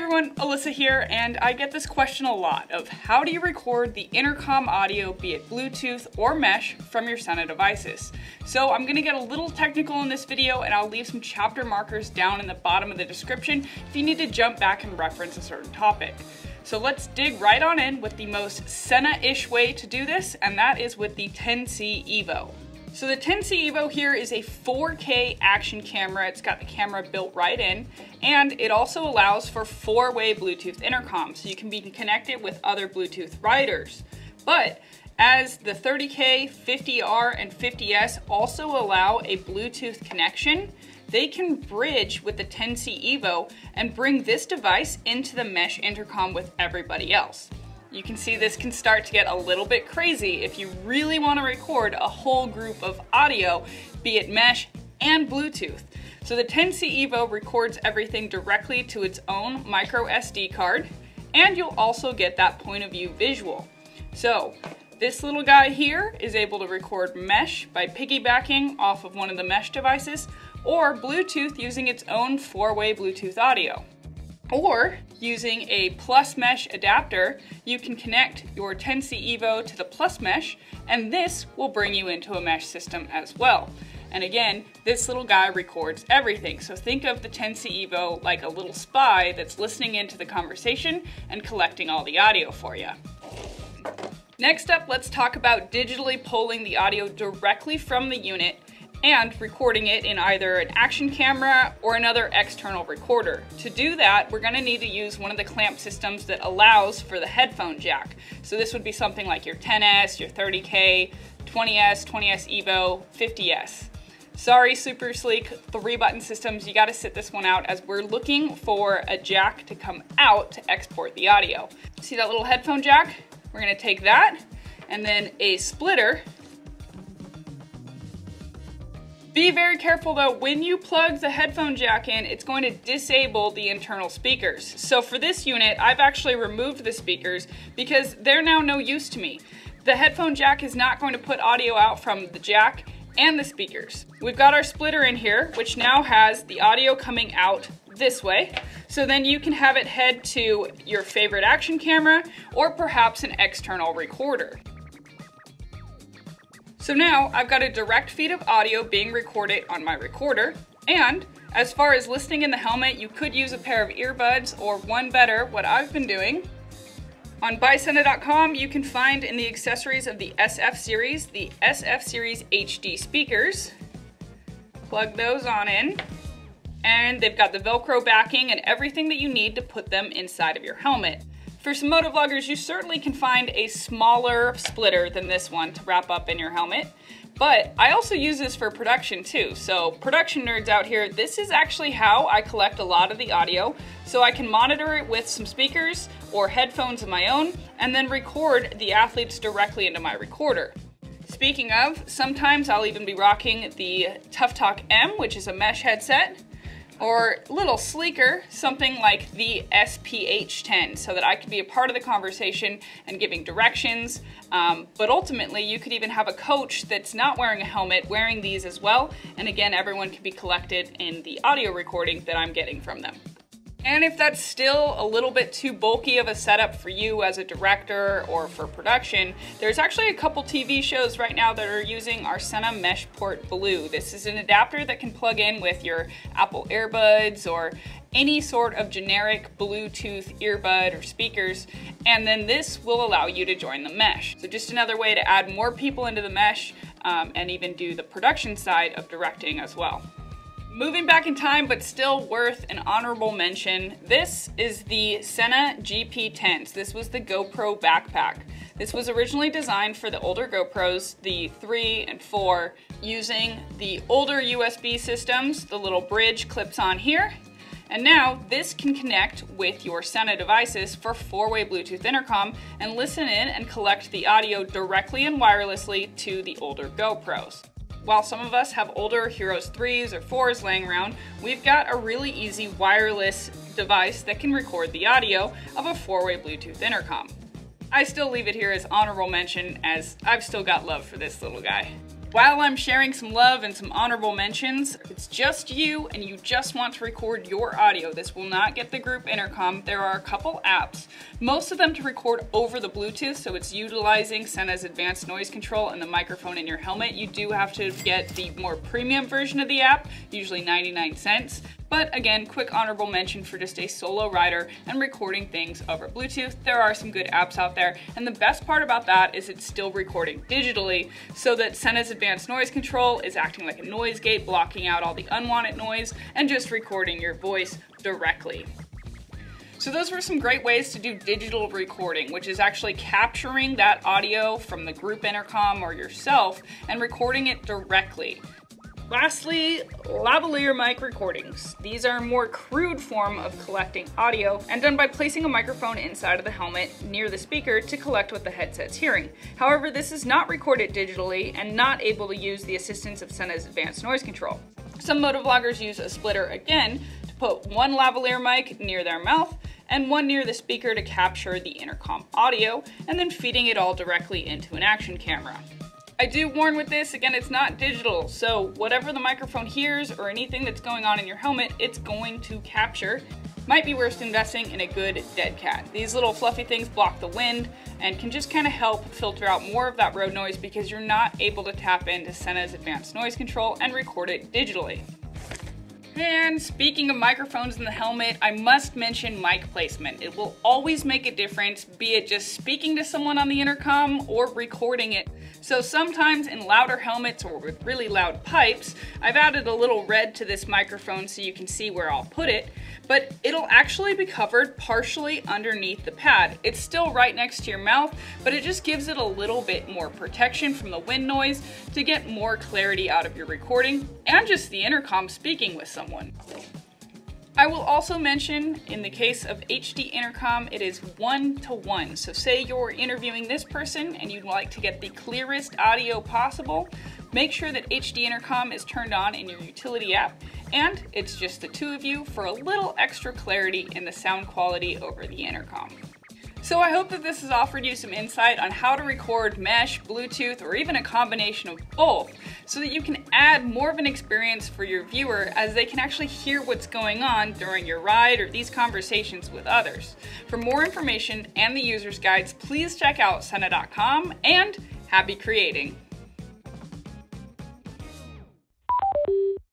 everyone, Alyssa here, and I get this question a lot of how do you record the intercom audio, be it Bluetooth or mesh, from your Sena devices. So I'm gonna get a little technical in this video, and I'll leave some chapter markers down in the bottom of the description if you need to jump back and reference a certain topic. So let's dig right on in with the most Sena-ish way to do this, and that is with the 10C Evo. So the 10C Evo here is a 4K action camera. It's got the camera built right in, and it also allows for 4-way Bluetooth intercom, so you can be connected with other Bluetooth riders. But as the 30K, 50R, and 50S also allow a Bluetooth connection, they can bridge with the 10C Evo and bring this device into the mesh intercom with everybody else. You can see this can start to get a little bit crazy if you really want to record a whole group of audio, be it mesh and Bluetooth. So the 10C Evo records everything directly to its own micro SD card, and you'll also get that point of view visual. So this little guy here is able to record mesh by piggybacking off of one of the mesh devices, or Bluetooth using its own 4-way Bluetooth audio. Or using a plus mesh adapter, you can connect your 10C Evo to the plus mesh, and this will bring you into a mesh system as well. And again, this little guy records everything. So think of the 10C Evo like a little spy that's listening into the conversation and collecting all the audio for you. Next up, let's talk about digitally pulling the audio directly from the unit and recording it in either an action camera or another external recorder. To do that, we're gonna need to use one of the clamp systems that allows for the headphone jack. So this would be something like your 10S, your 30K, 20S, 20S Evo, 50S. Sorry, super sleek 3-button systems, you gotta sit this one out as we're looking for a jack to come out to export the audio. See that little headphone jack? We're gonna take that, and then a splitter. Be very careful though, when you plug the headphone jack in, it's going to disable the internal speakers. So for this unit, I've actually removed the speakers because they're now no use to me. The headphone jack is not going to put audio out from the jack and the speakers. We've got our splitter in here, which now has the audio coming out this way. So then you can have it head to your favorite action camera or perhaps an external recorder. So now I've got a direct feed of audio being recorded on my recorder, and as far as listening in the helmet, you could use a pair of earbuds, or one better, what I've been doing. On buysena.com, you can find in the accessories of the SF series, the SF series HD speakers. Plug those on in, and they've got the Velcro backing and everything that you need to put them inside of your helmet. For some motovloggers, you certainly can find a smaller splitter than this one to wrap up in your helmet, but I also use this for production too. So production nerds out here, this is actually how I collect a lot of the audio, so I can monitor it with some speakers or headphones of my own, and then record the athletes directly into my recorder. Speaking of, sometimes I'll even be rocking the Tough Talk M, which is a mesh headset, or a little sleeker, something like the SPH10, so that I could be a part of the conversation and giving directions. But ultimately, you could even have a coach that's not wearing a helmet wearing these as well. And again, everyone can be collected in the audio recording that I'm getting from them. And if that's still a little bit too bulky of a setup for you as a director or for production, there's actually a couple TV shows right now that are using our Sena MeshPort Blue. This is an adapter that can plug in with your Apple earbuds or any sort of generic Bluetooth earbud or speakers, and then this will allow you to join the mesh. So just another way to add more people into the mesh and even do the production side of directing as well. Moving back in time, but still worth an honorable mention, this is the Sena GP10s. This was the GoPro backpack. This was originally designed for the older GoPros, the 3 and 4, using the older USB systems. The little bridge clips on here. And now this can connect with your Sena devices for 4-way Bluetooth intercom and listen in and collect the audio directly and wirelessly to the older GoPros. While some of us have older Heroes 3s or 4s laying around, we've got a really easy wireless device that can record the audio of a 4-way Bluetooth intercom. I still leave it here as honorable mention as I've still got love for this little guy. While I'm sharing some love and some honorable mentions, if it's just you and you just want to record your audio, this will not get the group intercom. There are a couple apps, most of them to record over the Bluetooth, so it's utilizing Sena's advanced noise control and the microphone in your helmet. You do have to get the more premium version of the app, usually 99 cents. But again, quick honorable mention for just a solo rider and recording things over Bluetooth. There are some good apps out there, and the best part about that is it's still recording digitally, so that Sena's advanced noise control is acting like a noise gate, blocking out all the unwanted noise and just recording your voice directly. So those were some great ways to do digital recording, which is actually capturing that audio from the group intercom or yourself and recording it directly. Lastly, lavalier mic recordings. These are a more crude form of collecting audio and done by placing a microphone inside of the helmet near the speaker to collect what the headset's hearing. However, this is not recorded digitally and not able to use the assistance of Sena's advanced noise control. Some motovloggers use a splitter again to put one lavalier mic near their mouth and one near the speaker to capture the intercom audio, and then feeding it all directly into an action camera. I do warn with this, again, it's not digital, so whatever the microphone hears or anything that's going on in your helmet, it's going to capture. Might be worth investing in a good dead cat. These little fluffy things block the wind and can just kind of help filter out more of that road noise because you're not able to tap into Sena's advanced noise control and record it digitally. And speaking of microphones in the helmet, I must mention mic placement. It will always make a difference, be it just speaking to someone on the intercom or recording it. So sometimes in louder helmets or with really loud pipes, I've added a little red to this microphone so you can see where I'll put it, but it'll actually be covered partially underneath the pad. It's still right next to your mouth, but it just gives it a little bit more protection from the wind noise to get more clarity out of your recording and just the intercom speaking with someone. I will also mention, in the case of HD intercom, it is 1-to-1. So say you're interviewing this person and you'd like to get the clearest audio possible, make sure that HD intercom is turned on in your utility app, and it's just the two of you for a little extra clarity in the sound quality over the intercom. So I hope that this has offered you some insight on how to record mesh, Bluetooth, or even a combination of both, so that you can add more of an experience for your viewer as they can actually hear what's going on during your ride or these conversations with others. For more information and the user's guides, please check out Sena.com, and happy creating!